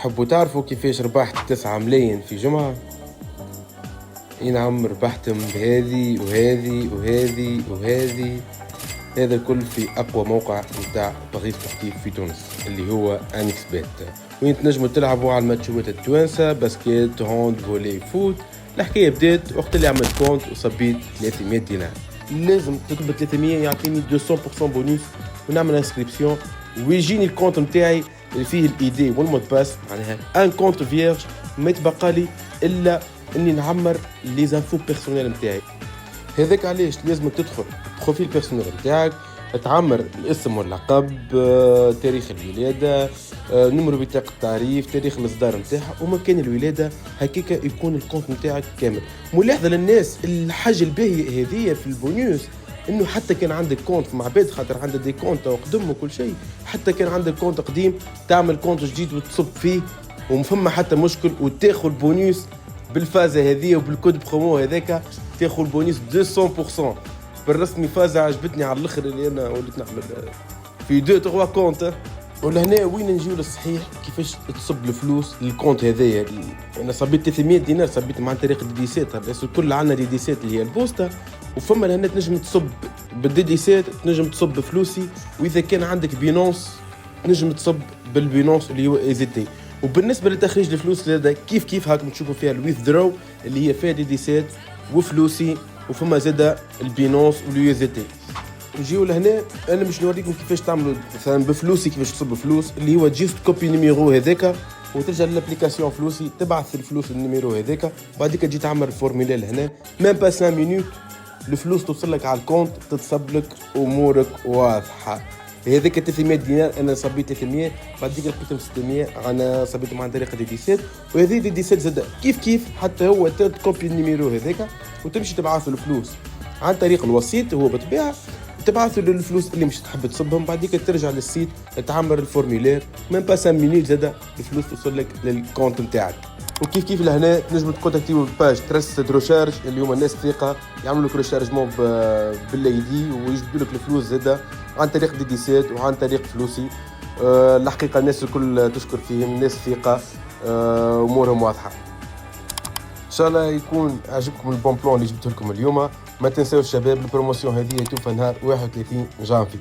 تحبوا تعرفوا كيفاش ربحت 9 ملايين في جمعة؟ اي نعم، ربحتهم بهذه وهذه وهذه وهذه. هذا الكل في اقوى موقع نتاع باريس سبورتيف في تونس اللي هو انكس بيت، وين تنجموا تلعبوا على الماتشات التوانسه، باسكيت، هوند، فولي، فوت. الحكايه بدات وقت اللي عملت كونت وصبيت 300 دينار. لازم تطلب 300 يعطيني 200% بونوس ونعمل انسكريبسيون، ويجيني الكونت نتاعي اللي فيه الايدي والمود باس، معناها ان كونت فيرج. ما يتبقى لي الا اني نعمر لي زانفو بيرسونيل نتاعي. هذاك علاش لازم تدخل بروفيل بيرسونيل نتاعك، تعمر الاسم واللقب، تاريخ الولاده، نمرو بطاقه التعريف، تاريخ الاصدار نتاعها، ومكان الولاده. هكاك يكون الكونت نتاعك كامل. ملاحظه للناس الحاجه الباهيه هذه في البونيوس، انه حتى كان عندك كونت مع عباد، خاطر عندك دي كونت وقدم وكل شيء، حتى كان عندك كونت قديم تعمل كونت جديد وتصب فيه ومفما حتى مشكل، وتاخذ بونيوس بالفازه هذه وبالكود برومو هذاك، تاخذ بونيس 200%. بالرسمي فازه عجبتني على الاخر، اللي انا وليت نعمل في 2-3 كونت. ولهنا وين نجيو للصحيح كيفاش تصب الفلوس للكونت هذايا. انا صبيت 300 دينار، صبيت مع طريقه ديديسات، بس الكل عندنا ديديسات اللي هي البوسطه، وفما لهنا تنجم تصب بالديديسات، تنجم تصب بفلوسي، واذا كان عندك بينونس تنجم تصب بالبينونس اللي هو ايزيتي. وبالنسبه لتخريج الفلوس هذا كيف هاكم تشوفوا فيها الويثدرو اللي هي فيها ديديسات وفلوسي، وفما زاده البينونس واليوزيتي. نجيو لهنا، انا باش نوريكم كيفاش تعملوا مثلا بفلوسي، كيفاش تصب فلوس، اللي هو جيست كوبي نيميرو هذاك وترجع للابليكاسيون فلوسي، تبعث الفلوس النيميرو هذاك، بعديك تجي تعمل الفورميلا لهنا، ميم با 5 مينوت الفلوس توصل لك على الكونت، تتصب لك، امورك واضحه. هذاك 300 دينار انا صبيت 300، بعديك لقيتهم 600، انا صبيتهم عن طريق ديديسات. وهذه ديديسات زاد كيف حتى هو تكوبي النيميرو هذاك وتمشي تبعث له الفلوس عن طريق الوسيط، هو بالطبيعه تبعث له الفلوس اللي مش تحب تصبهم، بعديك ترجع للسيت تعمر الفورميلير، ميم با 5 مينوت زاد الفلوس توصل لك للكونت نتاعك. وكيف لهنا تنجم تكونتاكتيو باج ترست روشارج اللي هما الناس ثقه، يعملوا لك روشارجمون بالايدي ويجبدوا لك الفلوس زاده عن طريق ديديسات وعن طريق فلوسي. الحقيقه الناس الكل تشكر فيهم، ناس ثقه، امورهم واضحه. ان شاء الله يكون عجبكم البون بلون اللي جبته لكم اليوم. ما تنساوش شباب، البروموسيون هذه توفى نهار 31 جانفي.